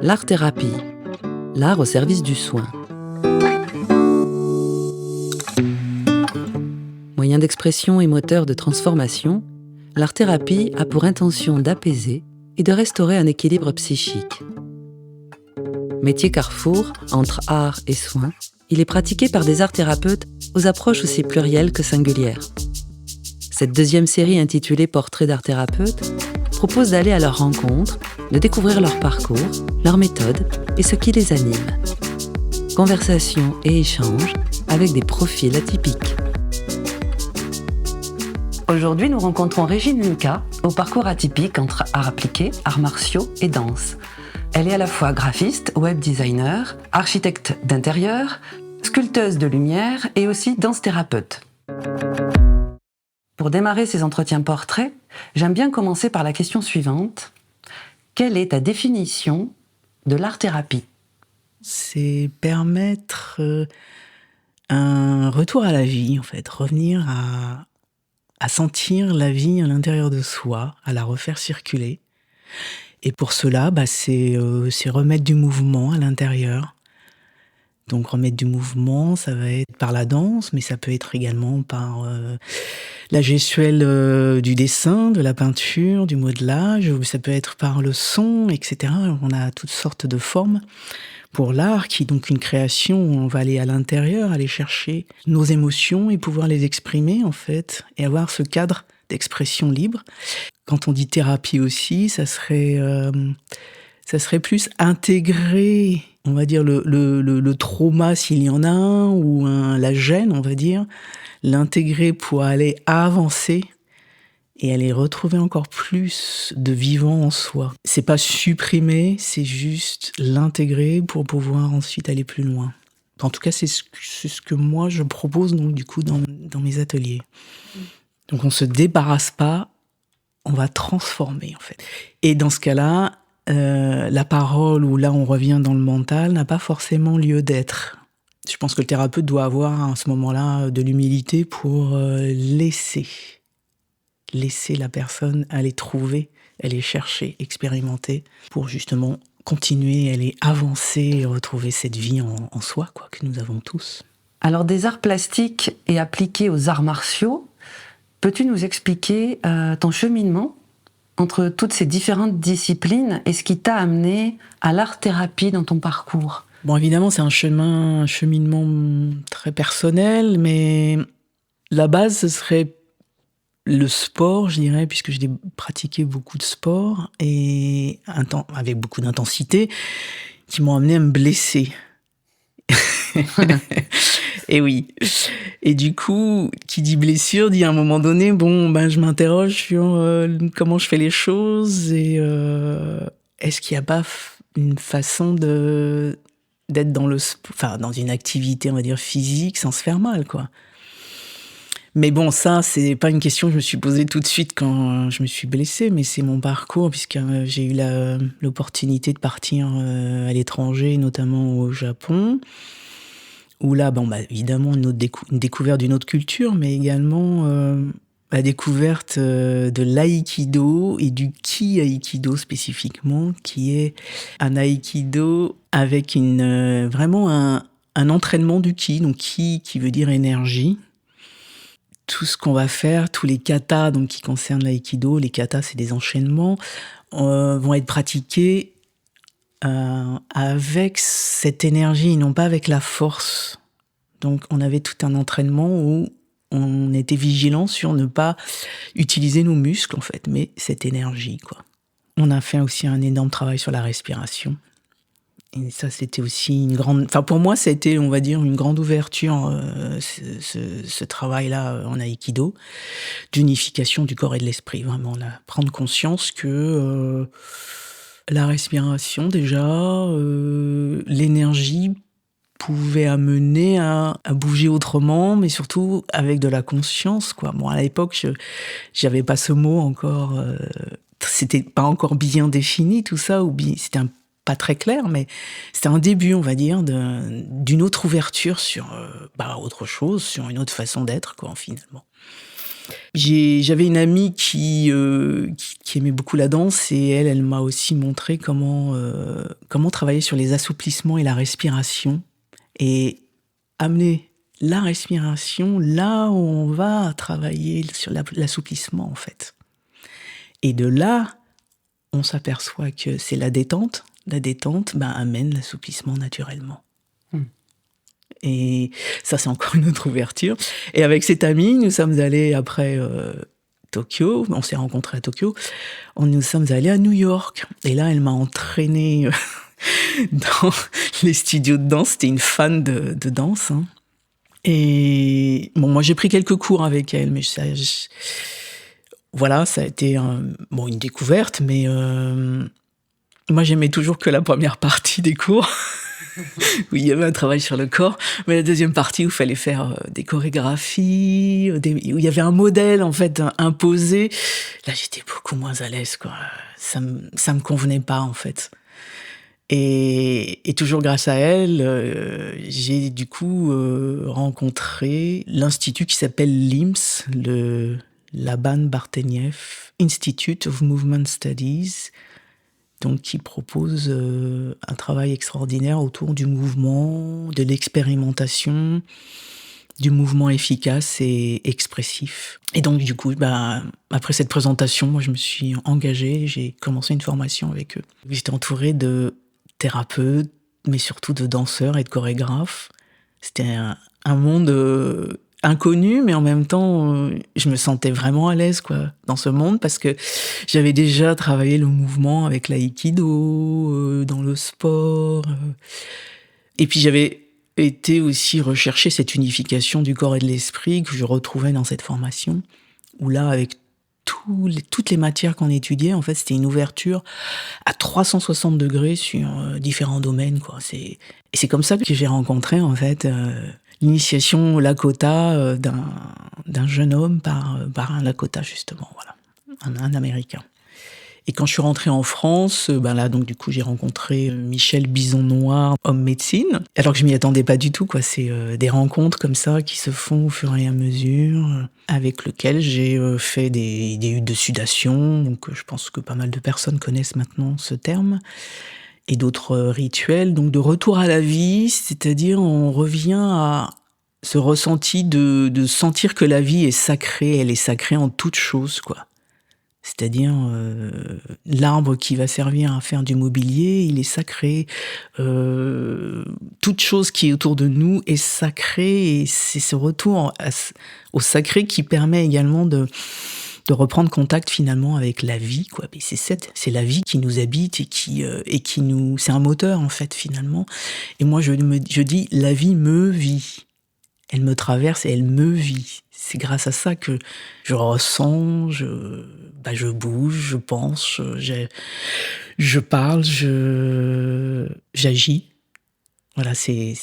l'art-thérapie, l'art au service du soin. Moyen d'expression et moteur de transformation, l'art-thérapie a pour intention d'apaiser et de restaurer un équilibre psychique. Métier carrefour entre art et soin, il est pratiqué par des art-thérapeutes aux approches aussi plurielles que singulières. Cette deuxième série intitulée Portrait d'art-thérapeute propose d'aller à leur rencontre, de découvrir leur parcours, leurs méthodes et ce qui les anime. Conversations et échanges avec des profils atypiques. Aujourd'hui, nous rencontrons Régine Lucas, au parcours atypique entre art appliqué, arts martiaux et danse. Elle est à la fois graphiste, web designer, architecte d'intérieur, sculpteuse de lumière et aussi danse-thérapeute. Pour démarrer ces entretiens portraits, j'aime bien commencer par la question suivante. Quelle est ta définition de l'art-thérapie ? C'est permettre un retour à la vie, en fait. Revenir à sentir la vie à l'intérieur de soi, à la refaire circuler. Et pour cela, c'est remettre du mouvement à l'intérieur. Donc remettre du mouvement, ça va être par la danse, mais ça peut être également par la gestuelle du dessin, de la peinture, du modelage, ça peut être par le son, etc. On a toutes sortes de formes pour l'art, qui est donc une création où on va aller à l'intérieur, aller chercher nos émotions et pouvoir les exprimer, en fait, et avoir ce cadre d'expression libre. Quand on dit thérapie aussi, ça serait plus intégrer, on va dire, le trauma s'il y en a un, ou la gêne, on va dire, l'intégrer pour aller avancer et aller retrouver encore plus de vivant en soi. C'est pas supprimer, c'est juste l'intégrer pour pouvoir ensuite aller plus loin. En tout cas, c'est ce que moi je propose donc du coup dans mes ateliers. Donc on se débarrasse pas, on va transformer en fait. Et dans ce cas-là, la parole, où là on revient dans le mental, n'a pas forcément lieu d'être. Je pense que le thérapeute doit avoir à ce moment-là de l'humilité pour laisser la personne aller trouver, aller chercher, expérimenter, pour justement continuer, aller avancer et retrouver cette vie en soi, quoi, que nous avons tous. Alors des arts plastiques et appliqués aux arts martiaux, peux-tu nous expliquer ton cheminement entre toutes ces différentes disciplines et ce qui t'a amené à l'art-thérapie dans ton parcours ? Bon, évidemment, c'est un cheminement très personnel, mais la base, ce serait le sport, je dirais, puisque j'ai pratiqué beaucoup de sport, et avec beaucoup d'intensité, qui m'ont amené à me blesser. Et oui. Et du coup, qui dit blessure, dit à un moment donné, je m'interroge sur comment je fais les choses, et est-ce qu'il n'y a pas une façon d'être dans une activité, on va dire, physique, sans se faire mal, quoi. Mais bon, ça, c'est pas une question que je me suis posée tout de suite quand je me suis blessée, mais c'est mon parcours, puisque j'ai eu l'opportunité de partir à l'étranger, notamment au Japon, où là, évidemment, une découverte d'une autre culture, mais également la découverte de l'aïkido et du ki-aïkido spécifiquement, qui est un aïkido avec vraiment un entraînement du ki, donc ki qui veut dire énergie. Tout ce qu'on va faire, tous les katas donc, qui concernent l'aïkido, les katas c'est des enchaînements, vont être pratiqués avec cette énergie, non pas avec la force. Donc on avait tout un entraînement où on était vigilant sur ne pas utiliser nos muscles en fait, mais cette énergie, quoi. On a fait aussi un énorme travail sur la respiration. Et ça, c'était aussi pour moi, ça a été, on va dire, une grande ouverture, ce travail-là en aïkido, d'unification du corps et de l'esprit. Vraiment, là, prendre conscience que la respiration, déjà, l'énergie pouvait amener à bouger autrement, mais surtout avec de la conscience, quoi. Bon, à l'époque, j'avais pas ce mot encore, c'était pas encore bien défini, tout ça, c'était pas très clair, mais c'était un début, on va dire, d'une autre ouverture sur autre chose, sur une autre façon d'être, quoi, finalement. J'avais une amie qui aimait beaucoup la danse et elle m'a aussi montré comment travailler sur les assouplissements et la respiration et amener la respiration là où on va travailler sur l'assouplissement, en fait. Et de là, on s'aperçoit que c'est la détente. La détente amène l'assouplissement naturellement. Et ça, c'est encore une autre ouverture. Et avec cette amie, nous sommes allés après Tokyo. On s'est rencontrés à Tokyo. Nous sommes allés à New York. Et là, elle m'a entraînée dans les studios de danse. C'était une fan de danse. Hein. Et bon, moi, j'ai pris quelques cours avec elle, mais voilà, ça a été une découverte. Mais moi, j'aimais toujours que la première partie des cours. Où il y avait un travail sur le corps, mais la deuxième partie où il fallait faire des chorégraphies, où il y avait un modèle en fait imposé, là j'étais beaucoup moins à l'aise, quoi. Ça me convenait pas en fait. Et toujours grâce à elle, j'ai du coup rencontré l'institut qui s'appelle LIMS, le Laban Barteniev Institute of Movement Studies, donc qui propose un travail extraordinaire autour du mouvement, de l'expérimentation, du mouvement efficace et expressif. Et donc du coup, après cette présentation, moi je me suis engagée, j'ai commencé une formation avec eux. J'étais entourée de thérapeutes, mais surtout de danseurs et de chorégraphes. C'était un monde inconnu, mais en même temps, je me sentais vraiment à l'aise, quoi, dans ce monde, parce que j'avais déjà travaillé le mouvement avec l'aïkido, dans le sport. Et puis j'avais été aussi rechercher cette unification du corps et de l'esprit que je retrouvais dans cette formation, où là, avec toutes les matières qu'on étudiait, en fait, c'était une ouverture à 360 degrés sur différents domaines, quoi. Et c'est comme ça que j'ai rencontré, en fait, l'initiation au Lakota d'un jeune homme par un Lakota, justement, voilà, un Américain. Et quand je suis rentrée en France, là, donc du coup, j'ai rencontré Michel Bison-Noir, homme médecine, alors que je m'y attendais pas du tout, quoi. C'est des rencontres comme ça qui se font au fur et à mesure, avec lequel j'ai fait des huttes de sudation, donc je pense que pas mal de personnes connaissent maintenant ce terme, et d'autres rituels, donc de retour à la vie, c'est-à-dire on revient à ce ressenti de sentir que la vie est sacrée, elle est sacrée en toute chose, quoi. C'est-à-dire l'arbre qui va servir à faire du mobilier, il est sacré. Toute chose qui est autour de nous est sacrée, et c'est ce retour au sacré qui permet également de reprendre contact finalement avec la vie, quoi. Mais c'est la vie qui nous habite et qui nous, c'est un moteur en fait finalement. Et moi je dis la vie me vit. Elle me traverse et elle me vit. C'est grâce à ça que je ressens, je bouge, je pense, je parle, j'agis. Voilà, c'est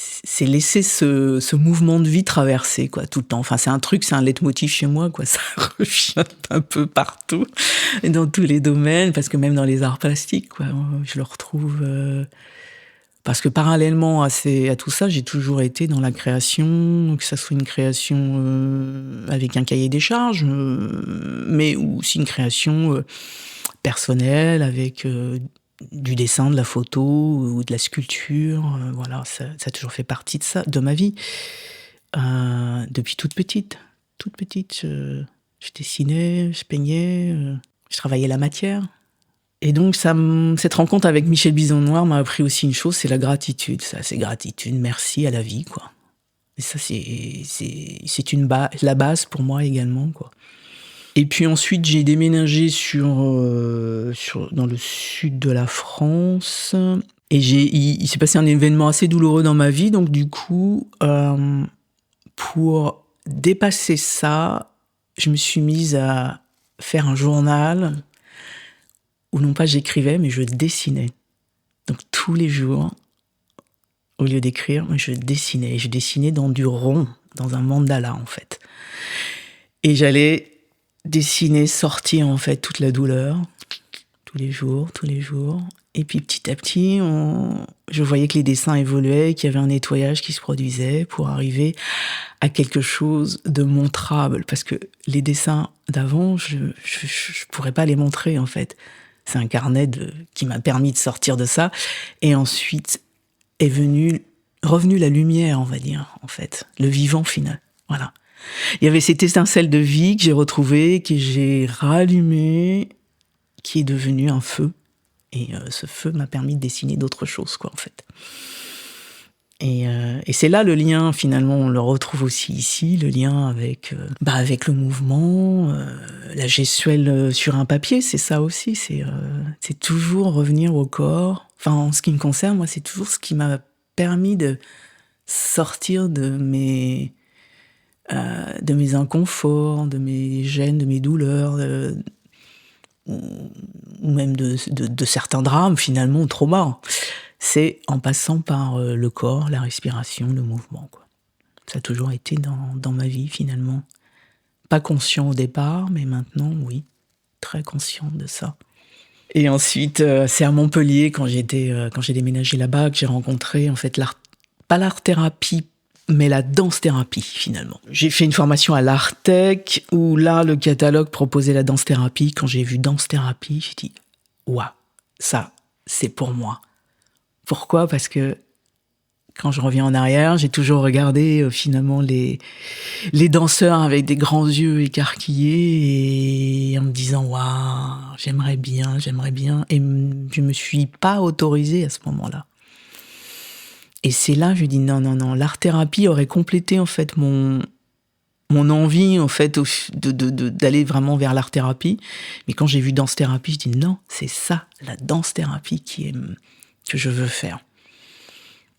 laisser ce mouvement de vie traverser, quoi, tout le temps. Enfin, c'est un leitmotiv chez moi, quoi. Ça revient un peu partout, et dans tous les domaines, parce que même dans les arts plastiques, quoi, je le retrouve. Parce que parallèlement à tout ça, j'ai toujours été dans la création, que ça soit une création avec un cahier des charges, mais aussi une création personnelle avec du dessin, de la photo ou de la sculpture. Voilà, ça a toujours fait partie de ma vie. Depuis toute petite. Je dessinais, je peignais, je travaillais la matière. Et donc, cette rencontre avec Michel Bison-Noir m'a appris aussi une chose, c'est la gratitude. Ça, c'est gratitude, merci à la vie, quoi. Et ça, c'est la base pour moi également, quoi. Et puis ensuite, j'ai déménagé dans le sud de la France. Et il s'est passé un événement assez douloureux dans ma vie. Donc du coup, pour dépasser ça, je me suis mise à faire un journal où non pas j'écrivais, mais je dessinais. Donc tous les jours, au lieu d'écrire, je dessinais. Et je dessinais dans du rond, dans un mandala en fait. Et j'allais dessiner, sortir en fait toute la douleur, tous les jours. Et puis petit à petit, je voyais que les dessins évoluaient, qu'il y avait un nettoyage qui se produisait pour arriver à quelque chose de montrable. Parce que les dessins d'avant, je pourrais pas les montrer, en fait. C'est un carnet qui m'a permis de sortir de ça. Et ensuite est revenue la lumière, on va dire, en fait. Le vivant final. Voilà. Il y avait cette étincelle de vie que j'ai retrouvée, que j'ai rallumée, qui est devenue un feu. Et ce feu m'a permis de dessiner d'autres choses, quoi, en fait. Et c'est là le lien, finalement, on le retrouve aussi ici, le lien avec le mouvement, la gestuelle sur un papier, c'est ça aussi, c'est toujours revenir au corps. Enfin, en ce qui me concerne, moi, c'est toujours ce qui m'a permis de sortir de mes inconforts, de mes gênes, de mes douleurs, ou même de certains drames, finalement, ou traumas. C'est en passant par le corps, la respiration, le mouvement, quoi. Ça a toujours été dans ma vie, finalement. Pas conscient au départ, mais maintenant, oui, très conscient de ça. Et ensuite, c'est à Montpellier, quand j'ai déménagé là-bas, que j'ai rencontré, en fait, pas l'art-thérapie, mais la danse-thérapie, finalement. J'ai fait une formation à l'Artec, où là, le catalogue proposait la danse-thérapie. Quand j'ai vu danse-thérapie, j'ai dit « Waouh, ça, c'est pour moi ». Pourquoi ? Parce que quand je reviens en arrière, j'ai toujours regardé finalement les danseurs avec des grands yeux écarquillés et en me disant « Waouh, j'aimerais bien ». Et je me suis pas autorisée à ce moment-là. Et c'est là que je dis non, l'art-thérapie aurait complété en fait mon envie en fait d'aller vraiment vers l'art-thérapie. Mais quand j'ai vu danse-thérapie, je dis non, c'est ça, la danse-thérapie que je veux faire.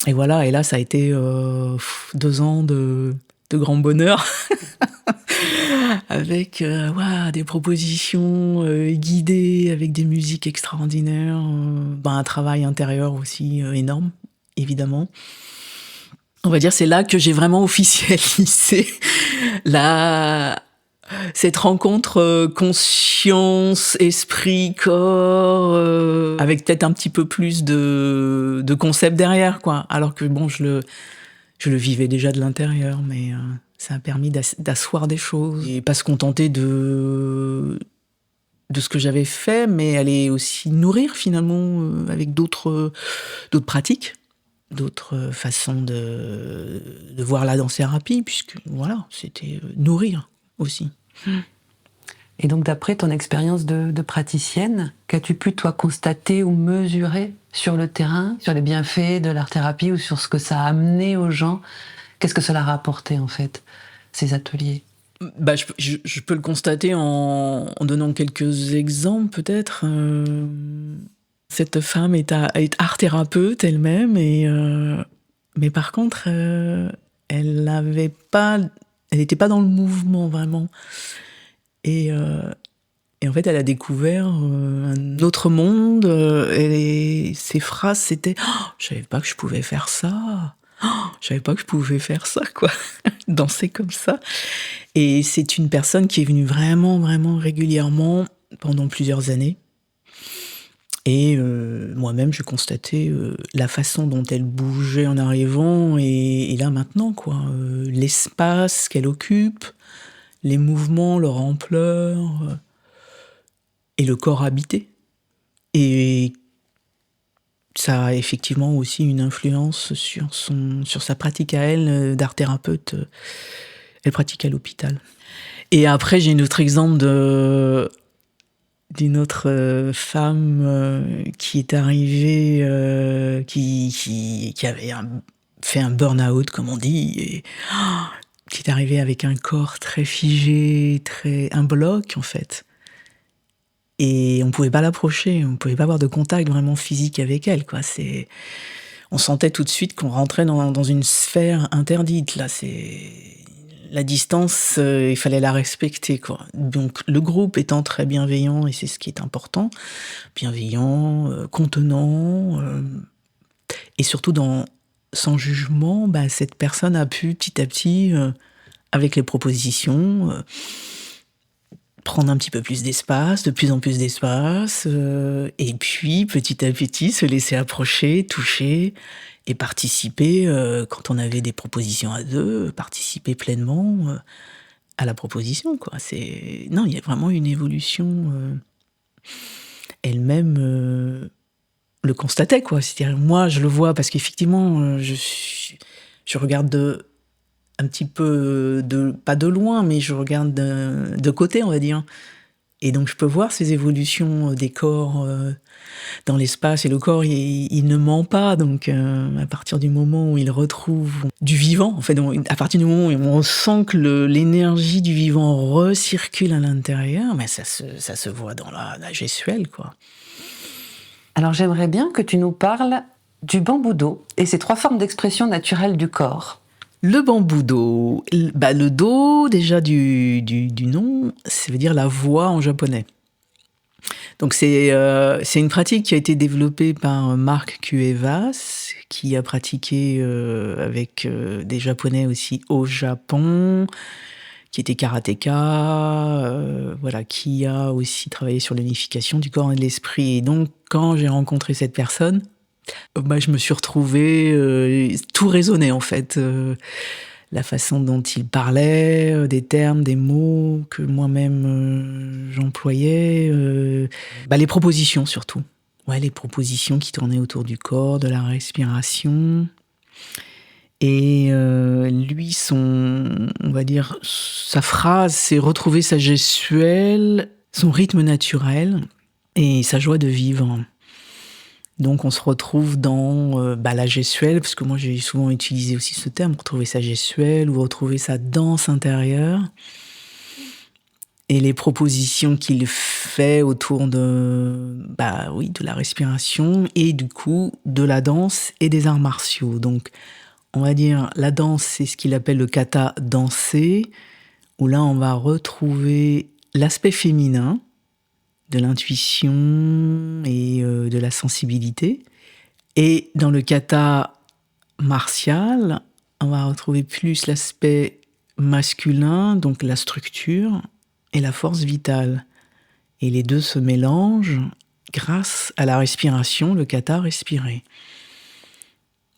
Et voilà, et là ça a été 2 ans de grand bonheur avec des propositions guidées, avec des musiques extraordinaires, un travail intérieur aussi énorme, évidemment. On va dire c'est là que j'ai vraiment officialisé cette rencontre conscience, esprit, corps, avec peut-être un petit peu plus de concept derrière, quoi. Alors que bon, je le vivais déjà de l'intérieur, mais ça a permis d'asseoir des choses et pas se contenter de ce que j'avais fait, mais aller aussi nourrir finalement avec d'autres pratiques, d'autres façons de voir la danse-thérapie, puisque voilà, c'était nourrir aussi. Et donc, d'après ton expérience de praticienne, qu'as-tu pu, toi, constater ou mesurer sur le terrain, sur les bienfaits de l'art-thérapie ou sur ce que ça a amené aux gens ? Qu'est-ce que cela a rapporté, en fait, ces ateliers ? Je peux le constater en donnant quelques exemples, peut-être. Cette femme est art-thérapeute elle-même, mais par contre, elle n'était pas dans le mouvement, vraiment. Et en fait, elle a découvert un autre monde. Et ses phrases, c'était « Je savais pas que je pouvais faire ça. Je savais pas que je pouvais faire ça, quoi. » Danser comme ça. Et c'est une personne qui est venue vraiment, vraiment régulièrement pendant plusieurs années. Et moi-même, je constatais la façon dont elle bougeait en arrivant et là maintenant, quoi. L'espace qu'elle occupe, les mouvements, leur ampleur, et le corps habité. Et ça a effectivement aussi une influence sur sa pratique à elle d'art-thérapeute. Elle pratique à l'hôpital. Et après, j'ai un autre exemple d'une autre femme qui est arrivée, qui avait fait un burn-out, comme on dit, et qui est arrivée avec un corps très figé, un bloc, en fait. Et on pouvait pas l'approcher, on pouvait pas avoir de contact vraiment physique avec elle, quoi. On sentait tout de suite qu'on rentrait dans une sphère interdite, là. La distance, il fallait la respecter, quoi. Donc le groupe étant très bienveillant, et c'est ce qui est important, bienveillant, contenant, et surtout sans jugement, cette personne a pu petit à petit, avec les propositions, prendre un petit peu plus d'espace, de plus en plus d'espace, et puis petit à petit se laisser approcher, toucher et participer, quand on avait des propositions à 2, participer pleinement, à la proposition, quoi. Non, il y a vraiment une évolution, elle-même, le constatait, quoi. C'est-à-dire moi je le vois parce qu'effectivement, je regarde un petit peu pas de loin, mais je regarde de côté, on va dire. Et donc je peux voir ces évolutions des corps dans l'espace. Et le corps, il ne ment pas. Donc à partir du moment où il retrouve du vivant, en fait, à partir du moment où on sent que l'énergie du vivant recircule à l'intérieur, mais ça se voit dans la gestuelle, quoi. Alors j'aimerais bien que tu nous parles du bambou do et ces 3 formes d'expression naturelle du corps. Le bambou do, le do, déjà du nom, ça veut dire la voix en japonais. Donc c'est une pratique qui a été développée par Mark Cuevas, qui a pratiqué avec des Japonais aussi au Japon, qui était karatéka, voilà, qui a aussi travaillé sur l'unification du corps et de l'esprit. Et donc quand j'ai rencontré cette personne, je me suis retrouvée, tout résonnait en fait. La façon dont il parlait, des termes, des mots que moi-même j'employais, les propositions surtout. Ouais, les propositions qui tournaient autour du corps, de la respiration. Et lui, on va dire, sa phrase, c'est retrouver sa gestuelle, son rythme naturel et sa joie de vivre. Donc on se retrouve dans la gestuelle, parce que moi j'ai souvent utilisé aussi ce terme, retrouver sa gestuelle ou retrouver sa danse intérieure. Et les propositions qu'il fait autour de la respiration et du coup de la danse et des arts martiaux. Donc on va dire la danse, c'est ce qu'il appelle le kata danser, où là on va retrouver l'aspect féminin, de l'intuition et de la sensibilité. Et dans le kata martial, on va retrouver plus l'aspect masculin, donc la structure et la force vitale. Et les deux se mélangent grâce à la respiration, le kata respiré.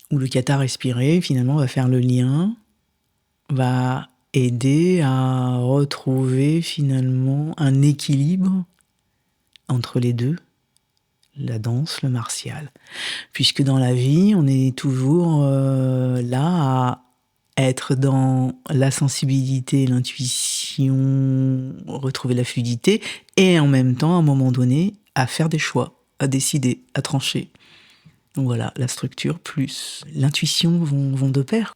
Où le kata respiré, finalement, va faire le lien, va aider à retrouver finalement un équilibre entre les deux, la danse, le martial. Puisque dans la vie, on est toujours là à être dans la sensibilité, l'intuition, retrouver la fluidité, et en même temps, à un moment donné, à faire des choix, à décider, à trancher. Donc voilà, la structure plus l'intuition vont de pair.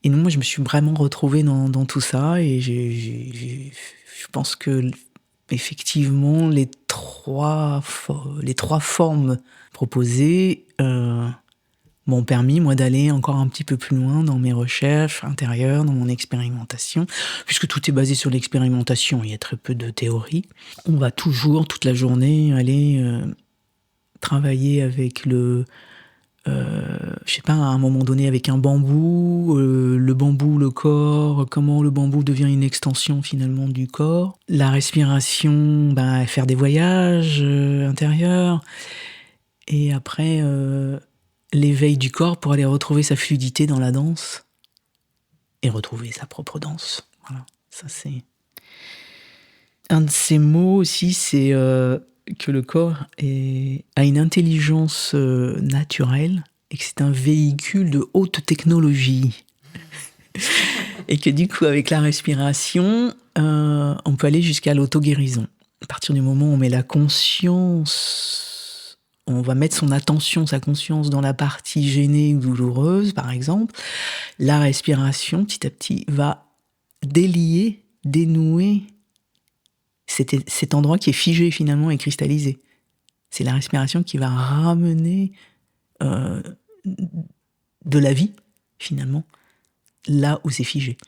Et donc moi, je me suis vraiment retrouvée dans tout ça, et je pense que effectivement, les trois formes proposées m'ont permis, moi, d'aller encore un petit peu plus loin dans mes recherches intérieures, dans mon expérimentation, puisque tout est basé sur l'expérimentation, il y a très peu de théorie. On va toujours, toute la journée, aller travailler avec à un moment donné avec un bambou, le bambou, le corps, comment le bambou devient une extension finalement du corps. La respiration, faire des voyages intérieurs. Et après, l'éveil du corps pour aller retrouver sa fluidité dans la danse et retrouver sa propre danse. Voilà, ça c'est... Un de ces mots aussi, c'est que le corps a une intelligence naturelle et que c'est un véhicule de haute technologie. Et que du coup, avec la respiration, on peut aller jusqu'à l'auto-guérison. À partir du moment où on met la conscience, on va mettre son attention, sa conscience dans la partie gênée ou douloureuse, par exemple, la respiration, petit à petit, va délier, dénouer cet endroit qui est figé finalement et cristallisé. C'est la respiration qui va ramener de la vie, finalement, là où c'est figé.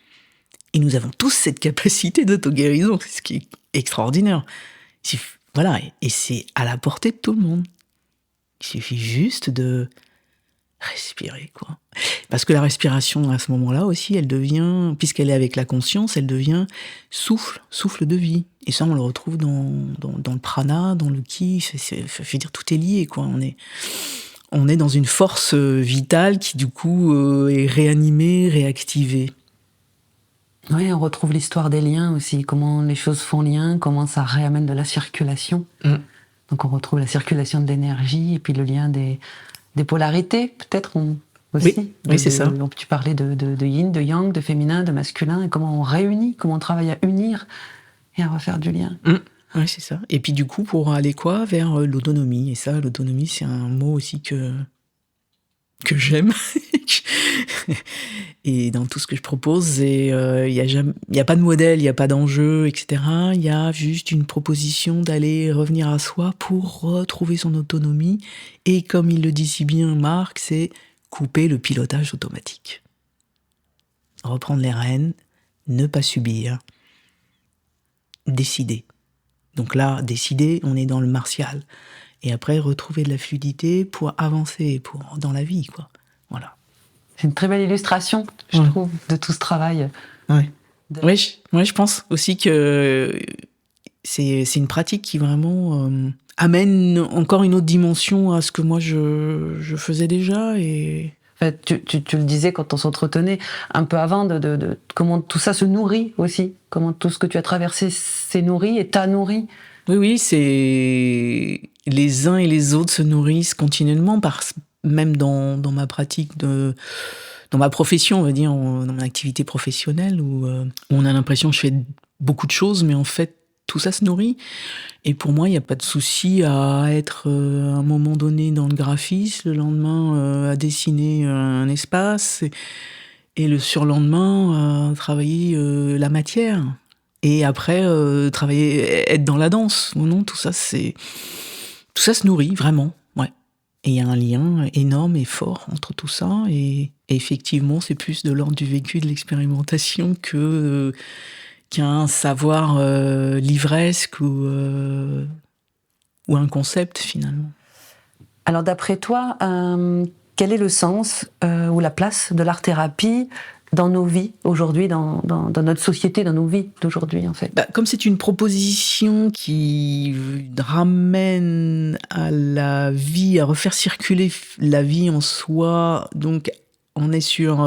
Et nous avons tous cette capacité d'auto-guérison, c'est ce qui est extraordinaire. Voilà, et c'est à la portée de tout le monde. Il suffit juste de respirer, quoi. Parce que la respiration, à ce moment-là aussi, elle devient, puisqu'elle est avec la conscience, elle devient souffle de vie. Et ça, on le retrouve dans le prana, dans le ki. Je veux dire, tout est lié, quoi. On est dans une force vitale qui, du coup, est réanimée, réactivée. Oui, on retrouve l'histoire des liens aussi, comment les choses font lien, comment ça réamène de la circulation. Donc on retrouve la circulation de l'énergie et puis le lien des polarités, peut-être aussi. Oui, c'est ça. Donc tu parlais de yin, de yang, de féminin, de masculin, et comment on réunit, comment on travaille à unir et à refaire du lien. Oui, c'est ça. Et puis du coup, pour aller quoi? Vers l'autonomie. Et ça, l'autonomie, c'est un mot aussi que j'aime. Et dans tout ce que je propose, il y a pas de modèle, il n'y a pas d'enjeu, etc. Il y a juste une proposition d'aller revenir à soi pour retrouver son autonomie. Et comme il le dit si bien, Marc, c'est couper le pilotage automatique. Reprendre les rênes, ne pas subir, décider. Donc là, décider, on est dans le martial. Et après, retrouver de la fluidité pour avancer dans la vie, quoi. Voilà. C'est une très belle illustration, je trouve, de tout ce travail. Ouais. Oui, je pense aussi que c'est une pratique qui vraiment amène encore une autre dimension à ce que moi je faisais déjà. Et en fait, tu le disais quand on s'entretenait un peu avant de comment tout ça se nourrit aussi, comment tout ce que tu as traversé s'est nourri et t'a nourri. Oui, c'est les uns et les autres se nourrissent continuellement, même dans ma pratique dans ma profession, on va dire, dans mon activité professionnelle, où on a l'impression que je fais beaucoup de choses, mais en fait, tout ça se nourrit. Et pour moi, il n'y a pas de souci à être à un moment donné dans le graphisme, le lendemain à dessiner un espace, et le surlendemain à travailler la matière. Et après, être dans la danse. Non, tout ça se nourrit, vraiment, ouais. Et il y a un lien énorme et fort entre tout ça. Et effectivement, c'est plus de l'ordre du vécu, de l'expérimentation qu'un savoir livresque ou un concept, finalement. Alors, d'après toi, quel est le sens ou la place de l'art-thérapie dans nos vies aujourd'hui, dans notre société, dans nos vies d'aujourd'hui, en fait? Comme c'est une proposition qui ramène à la vie, à refaire circuler la vie en soi, donc on est sur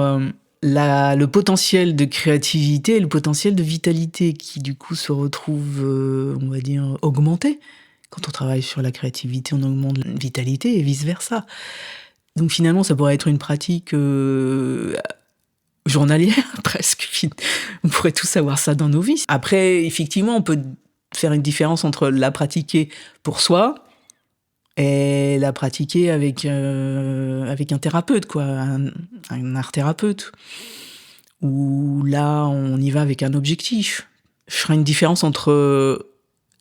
le potentiel de créativité et le potentiel de vitalité qui du coup se retrouve, on va dire, augmenté. Quand on travaille sur la créativité, on augmente la vitalité et vice-versa. Donc finalement, ça pourrait être une pratique journalière, presque. On pourrait tous avoir ça dans nos vies. Après, effectivement, on peut faire une différence entre la pratiquer pour soi et la pratiquer avec un thérapeute, quoi, un art-thérapeute. Où là, on y va avec un objectif. Je ferai une différence entre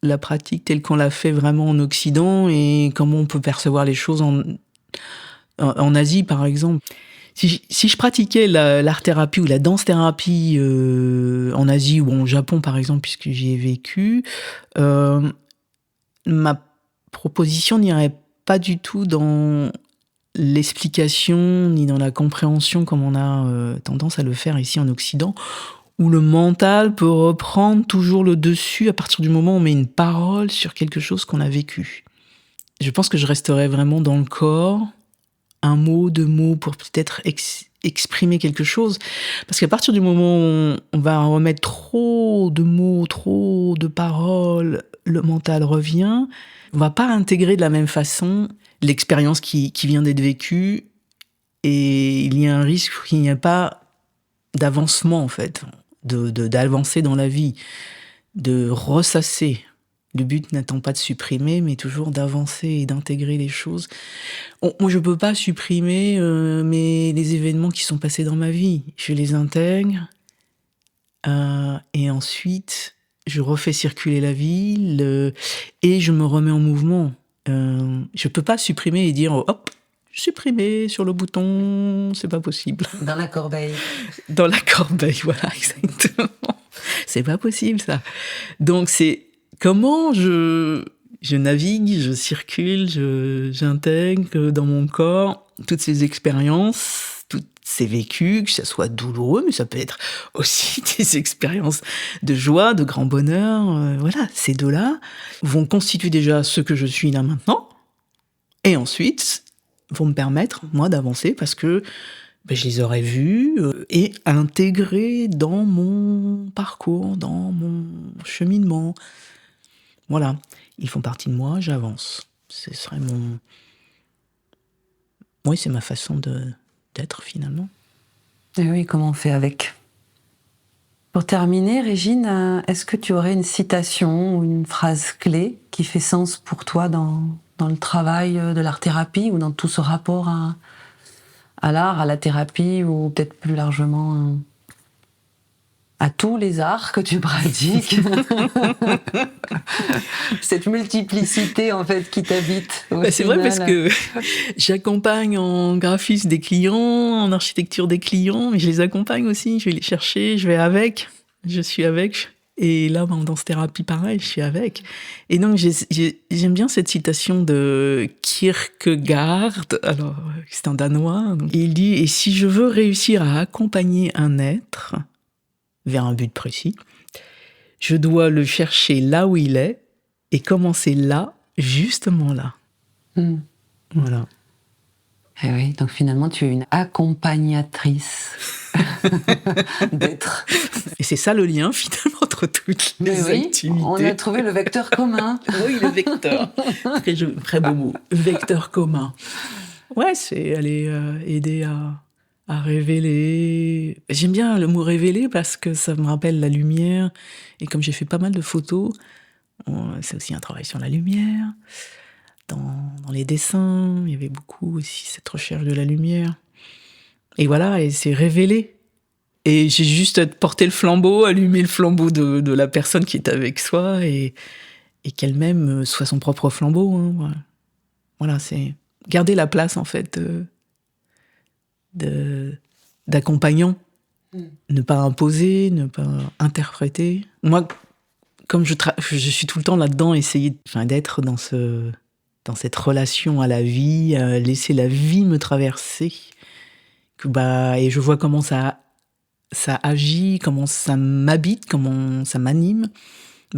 la pratique telle qu'on l'a fait vraiment en Occident et comment on peut percevoir les choses en Asie, par exemple. Si je pratiquais l'art-thérapie ou la danse-thérapie en Asie ou au Japon, par exemple, puisque j'y ai vécu, ma proposition n'irait pas du tout dans l'explication ni dans la compréhension comme on a tendance à le faire ici en Occident, où le mental peut reprendre toujours le dessus à partir du moment où on met une parole sur quelque chose qu'on a vécu. Je pense que je resterais vraiment dans le corps, un mot, deux mots pour peut-être exprimer quelque chose. Parce qu'à partir du moment où on va remettre trop de mots, trop de paroles, le mental revient, on va pas intégrer de la même façon l'expérience qui vient d'être vécue, et il y a un risque qu'il n'y ait pas d'avancement, en fait, d'avancer dans la vie, de ressasser. Le but n'étant pas de supprimer, mais toujours d'avancer et d'intégrer les choses. Moi, je peux pas supprimer les événements qui sont passés dans ma vie. Je les intègre et ensuite, je refais circuler la vie et je me remets en mouvement. Je peux pas supprimer et dire « hop, supprimer sur le bouton », c'est pas possible. Dans la corbeille. Dans la corbeille, voilà, exactement. C'est pas possible, ça. Donc, c'est comment je navigue, je circule, j'intègre dans mon corps toutes ces expériences, tous ces vécus, que ça soit douloureux, mais ça peut être aussi des expériences de joie, de grand bonheur. Voilà, ces deux-là vont constituer déjà ce que je suis là maintenant, et ensuite vont me permettre, moi, d'avancer parce que je les aurais vus et intégrés dans mon parcours, dans mon cheminement. Voilà, ils font partie de moi, j'avance. Ce serait mon... Oui, c'est ma façon d'être finalement. Et oui, comment on fait avec? Pour terminer, Régine, est-ce que tu aurais une citation ou une phrase clé qui fait sens pour toi dans le travail de l'art-thérapie ou dans tout ce rapport à l'art, à la thérapie ou peut-être plus largement à tous les arts que tu pratiques? Cette multiplicité en fait qui t'habite. C'est vrai parce que j'accompagne en graphisme des clients, en architecture des clients, mais je les accompagne aussi, je vais les chercher, je suis avec. Et là, en danse-thérapie, pareil, je suis avec. Et donc, j'aime bien cette citation de Kierkegaard, alors c'est un Danois. Donc, il dit « Et si je veux réussir à accompagner un être vers un but précis, je dois le chercher là où il est et commencer là, justement là. » Voilà. Et oui, donc finalement, tu es une accompagnatrice d'être. Et c'est ça le lien, finalement, entre toutes les activités. On a trouvé le vecteur commun. Oui, le vecteur. Très beau mot. Vecteur commun. Ouais, c'est aller aider à révéler. J'aime bien le mot révéler parce que ça me rappelle la lumière. Et comme j'ai fait pas mal de photos, c'est aussi un travail sur la lumière. Dans les dessins, il y avait beaucoup aussi cette recherche de la lumière. Et voilà, et c'est révéler. Et j'ai juste à porter le flambeau, allumer le flambeau de la personne qui est avec soi et qu'elle-même soit son propre flambeau. Hein. Voilà, c'est garder la place, en fait, d'accompagnant. Ne pas imposer, ne pas interpréter. Moi, comme je suis tout le temps là-dedans, essayer d'être dans cette relation à la vie, laisser la vie me traverser. Et je vois comment ça agit, comment ça m'habite, comment ça m'anime.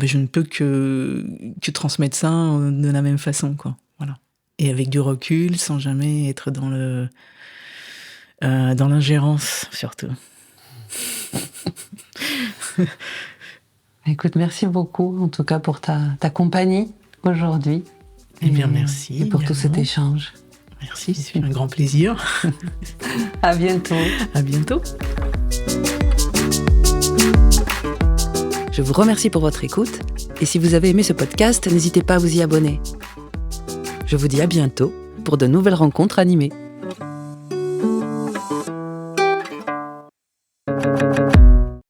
Je ne peux que transmettre ça de la même façon, quoi. Voilà. Et avec du recul, sans jamais être dans l'ingérence, surtout. Écoute, merci beaucoup, en tout cas, pour ta compagnie aujourd'hui. Eh bien, merci. Et pour tout cet échange. Merci, c'est un grand plaisir. À bientôt. À bientôt. Je vous remercie pour votre écoute. Et si vous avez aimé ce podcast, n'hésitez pas à vous y abonner. Je vous dis à bientôt pour de nouvelles rencontres animées.